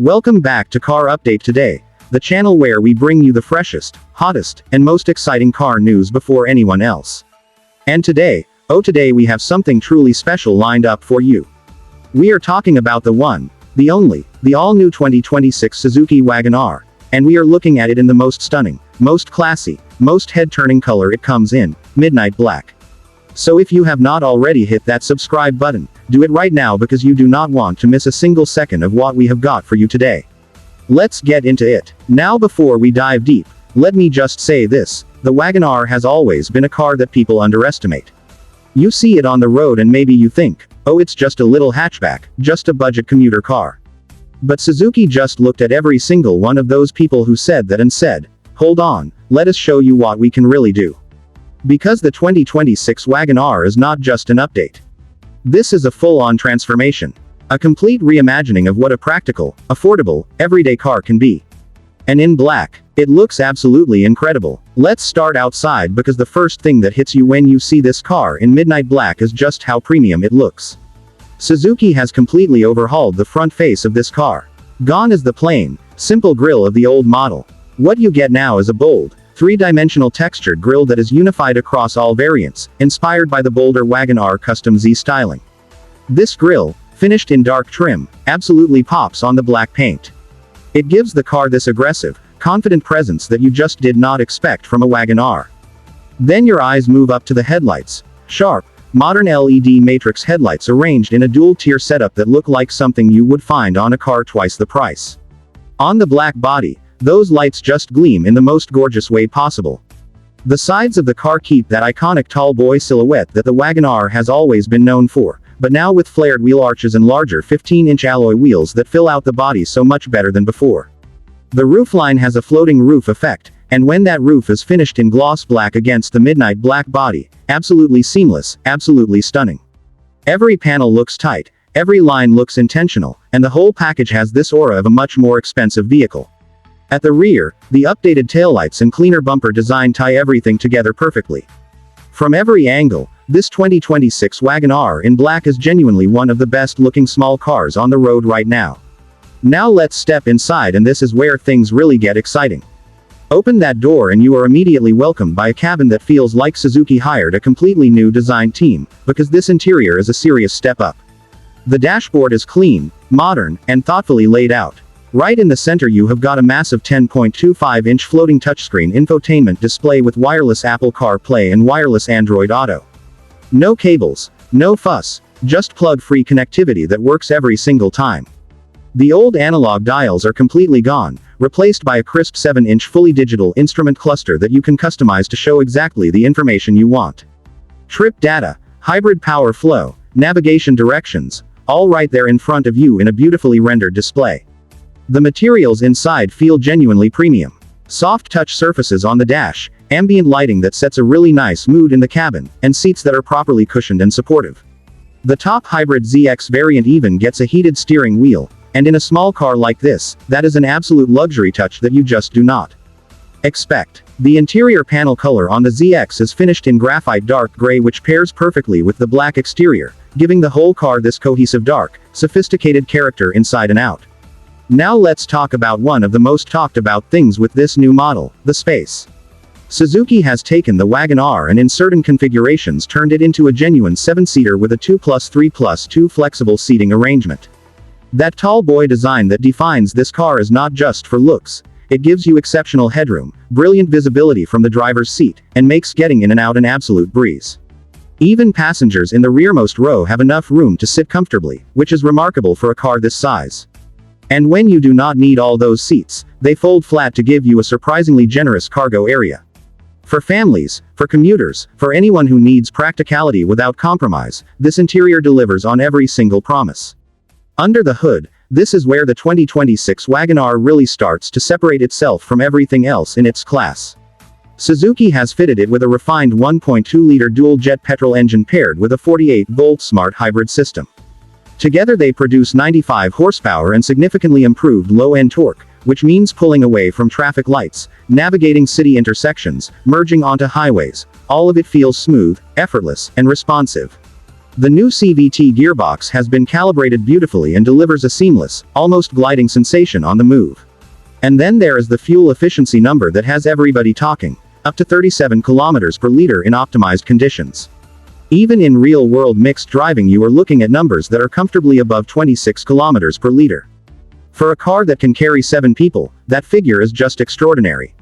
Welcome back to Car Update Today, the channel where we bring you the freshest, hottest, and most exciting car news before anyone else. And today we have something truly special lined up for you. We are talking about the one, the only, the all-new 2026 Suzuki Wagon R, and we are looking at it in the most stunning, most classy, most head-turning color it comes in, midnight black. So if you have not already hit that subscribe button, do it right now because you do not want to miss a single second of what we have got for you today. Let's get into it. Now before we dive deep, let me just say this, the Wagon R has always been a car that people underestimate. You see it on the road and maybe you think, oh, it's just a little hatchback, just a budget commuter car. But Suzuki just looked at every single one of those people who said that and said, hold on, let us show you what we can really do. Because the 2026 Wagon R is not just an update. This is a full-on transformation. A complete reimagining of what a practical, affordable, everyday car can be. And in black, it looks absolutely incredible. Let's start outside because the first thing that hits you when you see this car in midnight black is just how premium it looks. Suzuki has completely overhauled the front face of this car. Gone is the plain, simple grille of the old model. What you get now is a bold, three-dimensional textured grille that is unified across all variants, inspired by the bolder Wagon R Custom Z styling. This grille, finished in dark trim, absolutely pops on the black paint. It gives the car this aggressive, confident presence that you just did not expect from a Wagon R. Then your eyes move up to the headlights. Sharp, modern LED matrix headlights arranged in a dual-tier setup that look like something you would find on a car twice the price. On the black body, those lights just gleam in the most gorgeous way possible. The sides of the car keep that iconic tall boy silhouette that the Wagon R has always been known for, but now with flared wheel arches and larger 15-inch alloy wheels that fill out the body so much better than before. The roofline has a floating roof effect, and when that roof is finished in gloss black against the midnight black body, absolutely seamless, absolutely stunning. Every panel looks tight, every line looks intentional, and the whole package has this aura of a much more expensive vehicle. At the rear, the updated taillights and cleaner bumper design tie everything together perfectly. From every angle, this 2026 Wagon R in black is genuinely one of the best-looking small cars on the road right now. Now let's step inside, and this is where things really get exciting. Open that door and you are immediately welcomed by a cabin that feels like Suzuki hired a completely new design team, because this interior is a serious step up. The dashboard is clean, modern, and thoughtfully laid out. Right in the center you have got a massive 10.25-inch floating touchscreen infotainment display with wireless Apple CarPlay and wireless Android Auto. No cables, no fuss, just plug-free connectivity that works every single time. The old analog dials are completely gone, replaced by a crisp 7-inch fully digital instrument cluster that you can customize to show exactly the information you want. Trip data, hybrid power flow, navigation directions, all right there in front of you in a beautifully rendered display. The materials inside feel genuinely premium. Soft touch surfaces on the dash, ambient lighting that sets a really nice mood in the cabin, and seats that are properly cushioned and supportive. The top hybrid ZX variant even gets a heated steering wheel, and in a small car like this, that is an absolute luxury touch that you just do not expect. The interior panel color on the ZX is finished in graphite dark gray, which pairs perfectly with the black exterior, giving the whole car this cohesive dark, sophisticated character inside and out. Now let's talk about one of the most talked about things with this new model, the space. Suzuki has taken the Wagon R and in certain configurations turned it into a genuine 7-seater with a 2+3+2 flexible seating arrangement. That tall boy design that defines this car is not just for looks, it gives you exceptional headroom, brilliant visibility from the driver's seat, and makes getting in and out an absolute breeze. Even passengers in the rearmost row have enough room to sit comfortably, which is remarkable for a car this size. And when you do not need all those seats, they fold flat to give you a surprisingly generous cargo area. For families, for commuters, for anyone who needs practicality without compromise, this interior delivers on every single promise. Under the hood, this is where the 2026 Wagon R really starts to separate itself from everything else in its class. Suzuki has fitted it with a refined 1.2-liter dual-jet petrol engine paired with a 48-volt smart hybrid system. Together they produce 95 horsepower and significantly improved low-end torque, which means pulling away from traffic lights, navigating city intersections, merging onto highways, all of it feels smooth, effortless, and responsive. The new CVT gearbox has been calibrated beautifully and delivers a seamless, almost gliding sensation on the move. And then there is the fuel efficiency number that has everybody talking, up to 37 kilometers per liter in optimized conditions. Even in real-world mixed driving you are looking at numbers that are comfortably above 26 kilometers per liter. For a car that can carry 7 people, that figure is just extraordinary.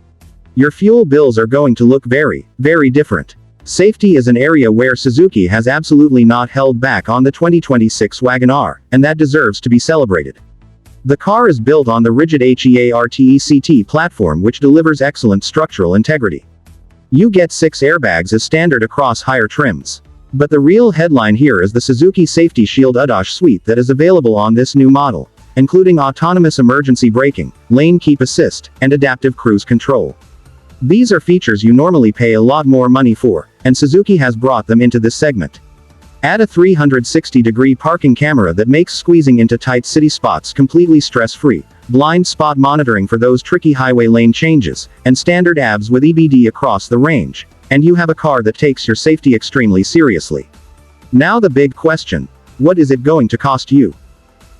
Your fuel bills are going to look very, very different. Safety is an area where Suzuki has absolutely not held back on the 2026 Wagon R, and that deserves to be celebrated. The car is built on the rigid HEARTECT platform which delivers excellent structural integrity. You get 6 airbags as standard across higher trims. But the real headline here is the Suzuki Safety Shield ADAS suite that is available on this new model, including autonomous emergency braking, lane keep assist, and adaptive cruise control. These are features you normally pay a lot more money for, and Suzuki has brought them into this segment. Add a 360-degree parking camera that makes squeezing into tight city spots completely stress-free, blind spot monitoring for those tricky highway lane changes, and standard ABS with EBD across the range, and you have a car that takes your safety extremely seriously. Now the big question: what is it going to cost you?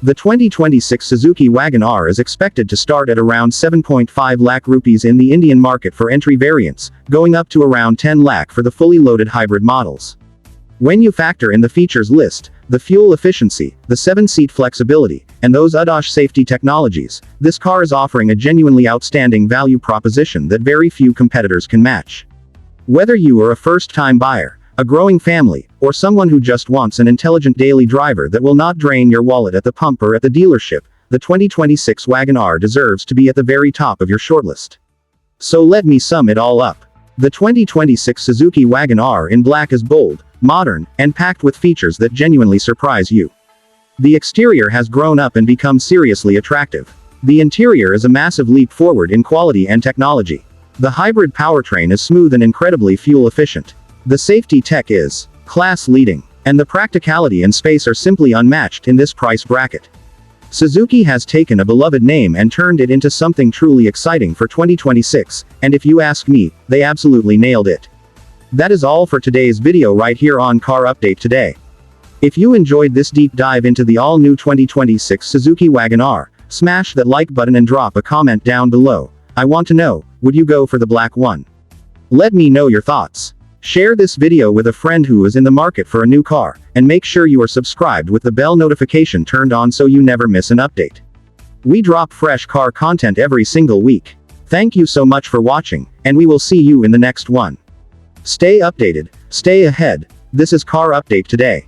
The 2026 Suzuki Wagon R is expected to start at around 7.5 lakh rupees in the Indian market for entry variants, going up to around 10 lakh for the fully loaded hybrid models. When you factor in the features list, the fuel efficiency, the 7-seat flexibility, and those ADAS safety technologies, this car is offering a genuinely outstanding value proposition that very few competitors can match. Whether you are a first-time buyer, a growing family, or someone who just wants an intelligent daily driver that will not drain your wallet at the pump or at the dealership, the 2026 Wagon R deserves to be at the very top of your shortlist. So let me sum it all up. The 2026 Suzuki Wagon R in black is bold, modern, and packed with features that genuinely surprise you. The exterior has grown up and become seriously attractive. The interior is a massive leap forward in quality and technology. The hybrid powertrain is smooth and incredibly fuel efficient. The safety tech is class-leading, and the practicality and space are simply unmatched in this price bracket. Suzuki has taken a beloved name and turned it into something truly exciting for 2026, and if you ask me, they absolutely nailed it. That is all for today's video right here on Car Update Today. If you enjoyed this deep dive into the all-new 2026 Suzuki Wagon R, smash that like button and drop a comment down below. I want to know, would you go for the black one? Let me know your thoughts. Share this video with a friend who is in the market for a new car, and make sure you are subscribed with the bell notification turned on so you never miss an update. We drop fresh car content every single week. Thank you so much for watching, and we will see you in the next one. Stay updated, stay ahead. This is Car Update Today.